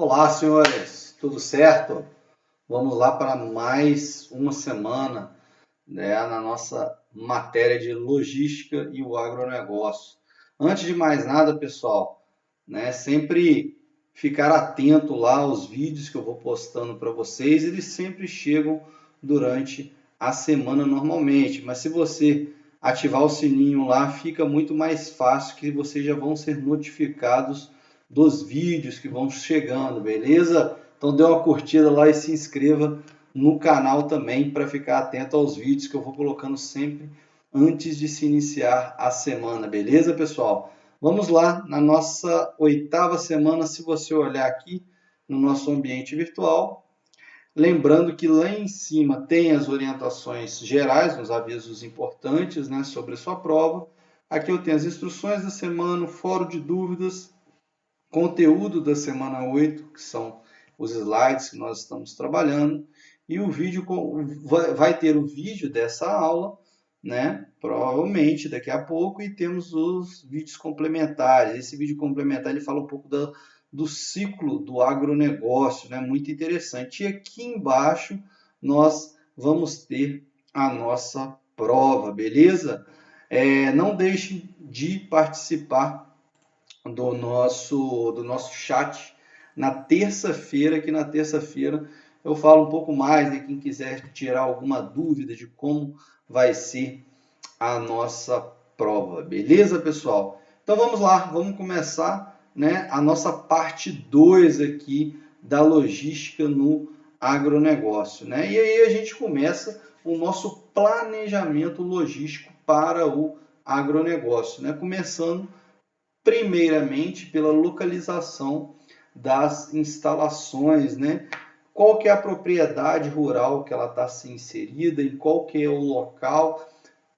Olá, senhores, tudo certo? Vamos lá para mais uma semana, né, na nossa matéria de logística e o agronegócio. Antes de mais nada, pessoal, né, sempre ficar atento lá aos vídeos que eu vou postando para vocês, eles sempre chegam durante a semana normalmente, mas se você ativar o sininho lá, fica muito mais fácil que vocês já vão ser notificados dos vídeos que vão chegando, beleza? Então dê uma curtida lá e se inscreva no canal também para ficar atento aos vídeos que eu vou colocando sempre antes de se iniciar a semana, beleza, pessoal? Vamos lá na nossa 8ª semana, se você olhar aqui no nosso ambiente virtual, lembrando que lá em cima tem as orientações gerais, os avisos importantes, né, sobre a sua prova. Aqui eu tenho as instruções da semana, o fórum de dúvidas, conteúdo da semana 8, que são os slides que nós estamos trabalhando, e o vídeo vai ter o vídeo dessa aula, né? Provavelmente daqui a pouco, e temos os vídeos complementares. Esse vídeo complementar ele fala um pouco do ciclo do agronegócio, né? Muito interessante. E aqui embaixo nós vamos ter a nossa prova, beleza? Não deixe de participar do nosso chat na terça-feira, que na terça-feira eu falo um pouco mais, né? Quem quiser tirar alguma dúvida de como vai ser a nossa prova, beleza, pessoal? Então vamos lá, vamos começar, né, a nossa parte 2 aqui da logística no agronegócio, né? E aí a gente começa o nosso planejamento logístico para o agronegócio, né? Começando primeiramente pela localização das instalações, né? Qual que é a propriedade rural que ela está se inserida, em qual que é o local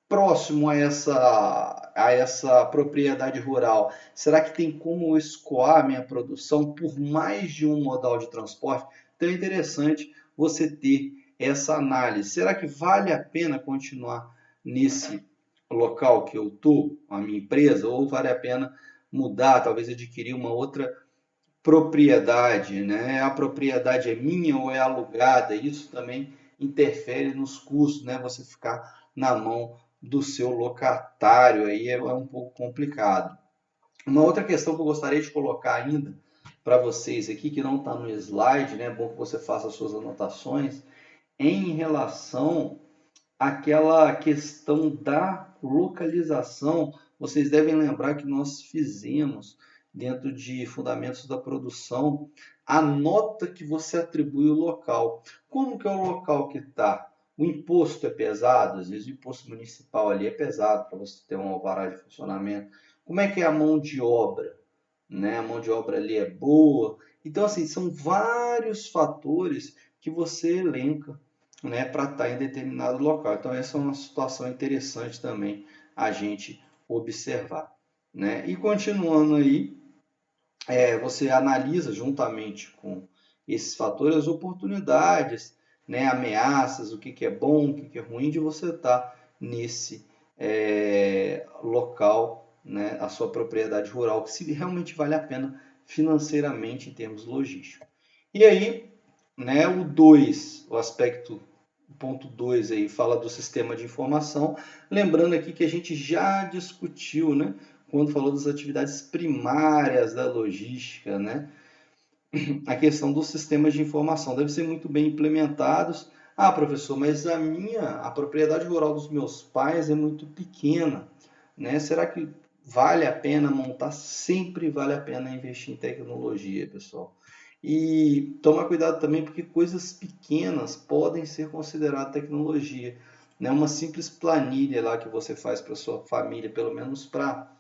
próximo a essa propriedade rural. Será que tem como eu escoar a minha produção por mais de um modal de transporte? Então é interessante você ter essa análise. Será que vale a pena continuar nesse local que eu estou, a minha empresa, ou vale a pena mudar, talvez adquirir uma outra propriedade, né? A propriedade é minha ou é alugada? Isso também interfere nos custos, né? Você ficar na mão do seu locatário aí é um pouco complicado. Uma outra questão que eu gostaria de colocar ainda para vocês aqui, que não está no slide, né? É bom que você faça as suas anotações, em relação àquela questão da localização. Vocês devem lembrar que nós fizemos, dentro de fundamentos da produção, a nota que você atribui ao local. Como que é o local que está? O imposto é pesado, às vezes o imposto municipal ali é pesado para você ter um alvará de funcionamento. Como é que é a mão de obra? Né? A mão de obra ali é boa. Então, assim, são vários fatores que você elenca, né, para estar em determinado local. Então, essa é uma situação interessante também a gente observar. Né? E continuando aí, você analisa juntamente com esses fatores as oportunidades, né, ameaças, o que, que é bom, o que, que é ruim de você estar nesse local, né, a sua propriedade rural, que se realmente vale a pena financeiramente em termos logísticos. E aí, né, o 2, o aspecto ponto 2 aí fala do sistema de informação, lembrando aqui que a gente já discutiu, né, quando falou das atividades primárias da logística, né, a questão dos sistemas de informação devem ser muito bem implementados. Ah, professor, mas a propriedade rural dos meus pais é muito pequena, né? Será que vale a pena montar? Sempre vale a pena investir em tecnologia, pessoal. E tomar cuidado também porque coisas pequenas podem ser consideradas tecnologia, né? Uma simples planilha lá que você faz para sua família, pelo menos para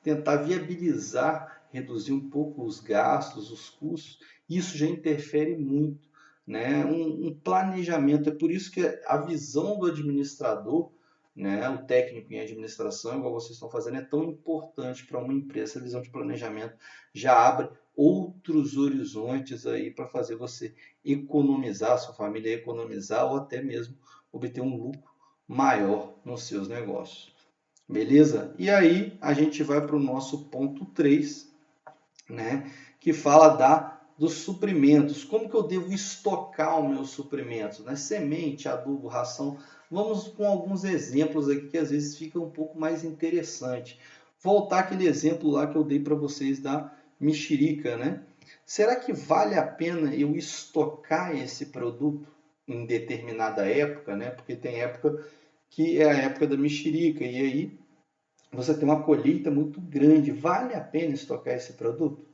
tentar viabilizar, reduzir um pouco os gastos, os custos, isso já interfere muito, né? Um planejamento, é por isso que a visão do administrador, né, o técnico em administração, igual vocês estão fazendo, é tão importante para uma empresa. Essa visão de planejamento já abre outros horizontes aí para fazer você economizar, sua família economizar ou até mesmo obter um lucro maior nos seus negócios. Beleza? E aí a gente vai para o nosso ponto 3, né, que fala da dos suprimentos. Como que eu devo estocar os meus suprimentos, né? Semente, adubo, ração. Vamos com alguns exemplos aqui que às vezes fica um pouco mais interessante. Voltar aquele exemplo lá que eu dei para vocês da mexerica, né? Será que vale a pena eu estocar esse produto em determinada época, né? Porque tem época que é a época da mexerica e aí você tem uma colheita muito grande. Vale a pena estocar esse produto?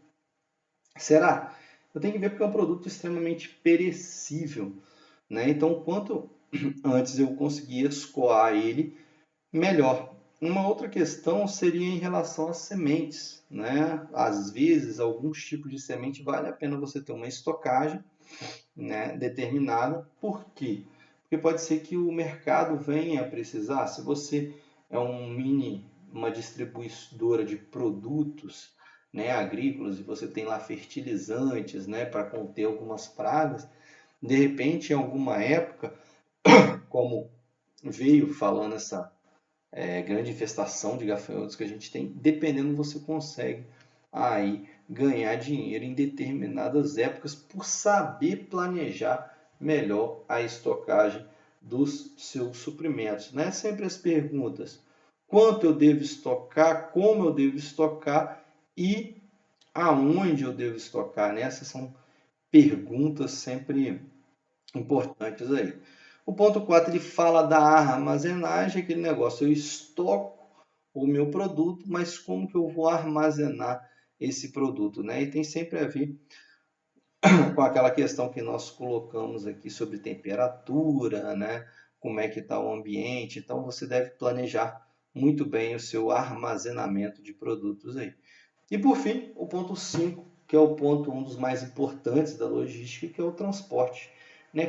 Será? Eu tenho que ver porque é um produto extremamente perecível, né? Então, quanto antes eu conseguir escoar ele, melhor. Uma outra questão seria em relação às sementes, né? Às vezes, alguns tipos de semente vale a pena você ter uma estocagem, né, determinada. Por quê? Porque pode ser que o mercado venha a precisar. Se você é uma distribuidora de produtos, né, agrícolas e você tem lá fertilizantes, né, para conter algumas pragas, de repente, em alguma época, como veio falando essa grande infestação de gafanhotos que a gente tem, dependendo você consegue aí ganhar dinheiro em determinadas épocas por saber planejar melhor a estocagem dos seus suprimentos, né? Sempre as perguntas: quanto eu devo estocar, como eu devo estocar e aonde eu devo estocar, né? Essas são perguntas sempre importantes aí. O ponto 4 ele fala da armazenagem, aquele negócio, eu estoco o meu produto, mas como que eu vou armazenar esse produto, né? E tem sempre a ver com aquela questão que nós colocamos aqui sobre temperatura, né? Como é que está o ambiente. Então você deve planejar muito bem o seu armazenamento de produtos aí. E por fim, o ponto 5, que é o ponto um dos mais importantes da logística, que é o transporte, né?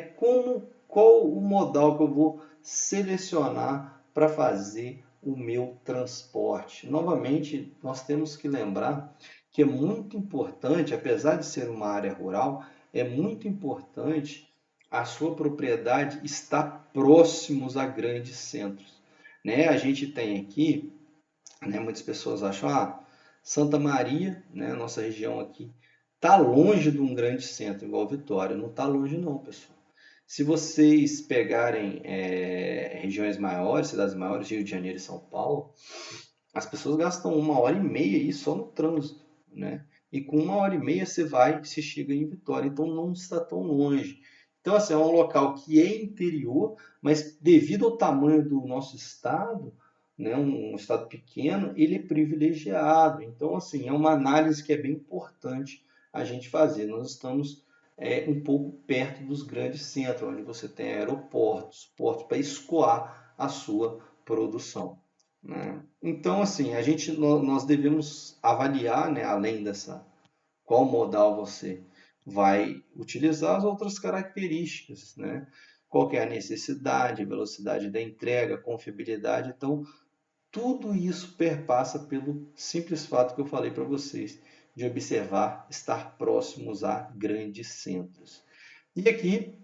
Qual o modal que eu vou selecionar para fazer o meu transporte? Novamente, nós temos que lembrar que é muito importante, apesar de ser uma área rural, é muito importante a sua propriedade estar próximos a grandes centros, né? A gente tem aqui, né, muitas pessoas acham, Santa Maria, né, nossa região aqui, está longe de um grande centro, igual Vitória. Não está longe não, pessoal. Se vocês pegarem regiões maiores, cidades maiores, Rio de Janeiro e São Paulo, as pessoas gastam 1h30 aí só no trânsito, né? E com 1h30 você vai e se chega em Vitória, então não está tão longe. Então, assim, é um local que é interior, mas devido ao tamanho do nosso estado, né, um estado pequeno, ele é privilegiado. Então, assim, é uma análise que é bem importante a gente fazer. Nós estamos um pouco perto dos grandes centros, onde você tem aeroportos, portos para escoar a sua produção, né? Então, assim, nós devemos avaliar, né, além dessa, qual modal você vai utilizar, as outras características, né? Qual que é a necessidade, velocidade da entrega, confiabilidade. Então, tudo isso perpassa pelo simples fato que eu falei para vocês, de observar, estar próximos a grandes centros. E aqui,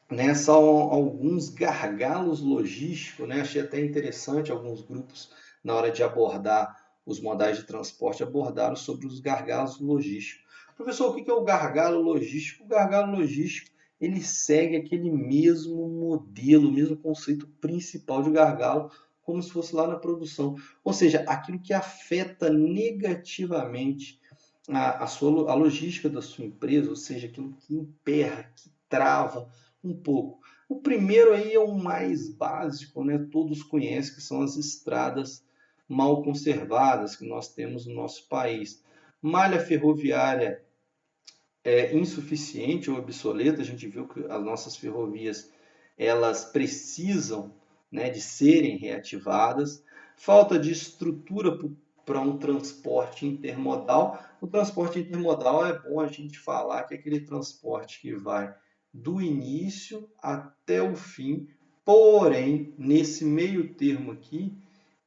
né, são alguns gargalos logísticos, né? Achei até interessante alguns grupos, na hora de abordar os modais de transporte, abordaram sobre os gargalos logísticos. Professor, o que é o gargalo logístico? O gargalo logístico, ele segue aquele mesmo modelo, o mesmo conceito principal de gargalo, como se fosse lá na produção. Ou seja, aquilo que afeta negativamente a logística da sua empresa, ou seja, aquilo que emperra, que trava um pouco. O primeiro aí é o mais básico, né? Todos conhecem, que são as estradas mal conservadas que nós temos no nosso país. Malha ferroviária insuficiente ou obsoleta, a gente viu que as nossas ferrovias elas precisam, né, de serem reativadas. Falta de estrutura para um transporte intermodal. O transporte intermodal é bom a gente falar que é aquele transporte que vai do início até o fim, porém, nesse meio termo aqui,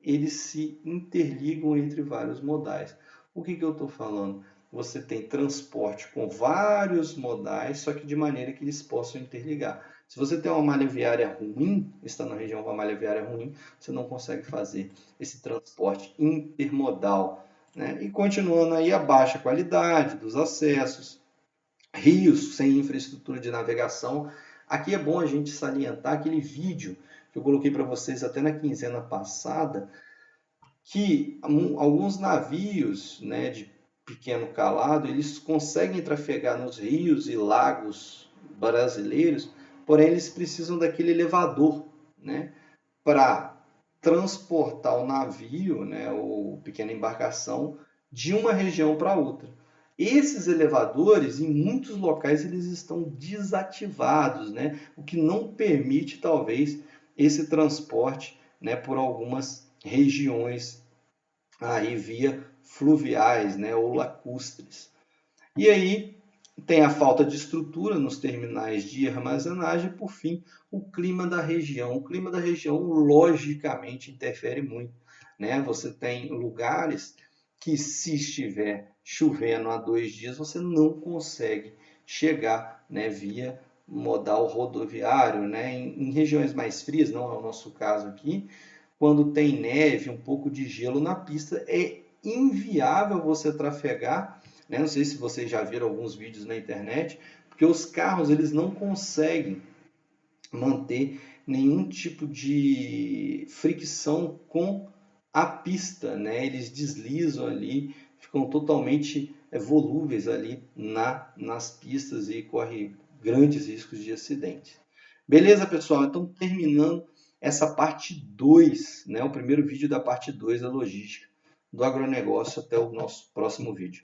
eles se interligam entre vários modais. O que eu estou falando? Você tem transporte com vários modais, só que de maneira que eles possam interligar. Se você tem uma malha viária ruim, está na região com uma malha viária ruim, você não consegue fazer esse transporte intermodal, né? E continuando aí a baixa qualidade dos acessos, rios sem infraestrutura de navegação. Aqui é bom a gente salientar aquele vídeo que eu coloquei para vocês até na quinzena passada, que alguns navios, né, de pequeno calado, eles conseguem trafegar nos rios e lagos brasileiros, porém eles precisam daquele elevador, né, para transportar o navio, né, ou pequena embarcação, de uma região para outra. Esses elevadores, em muitos locais, eles estão desativados, né, o que não permite, talvez, esse transporte, né, por algumas regiões aí via fluviais, né, ou lacustres. E aí tem a falta de estrutura nos terminais de armazenagem, por fim, o clima da região. O clima da região, logicamente, interfere muito, né? Você tem lugares que, se estiver chovendo há 2 dias, você não consegue chegar, né, via modal rodoviário, né? Em regiões mais frias, não é o nosso caso aqui, quando tem neve, um pouco de gelo na pista, é inviável você trafegar, né? Não sei se vocês já viram alguns vídeos na internet, porque os carros eles não conseguem manter nenhum tipo de fricção com a pista, né? Eles deslizam ali, ficam totalmente volúveis ali nas pistas e corre grandes riscos de acidente. Beleza, pessoal? Então, terminando essa parte 2, né? O primeiro vídeo da parte 2 da logística do agronegócio. Até o nosso próximo vídeo.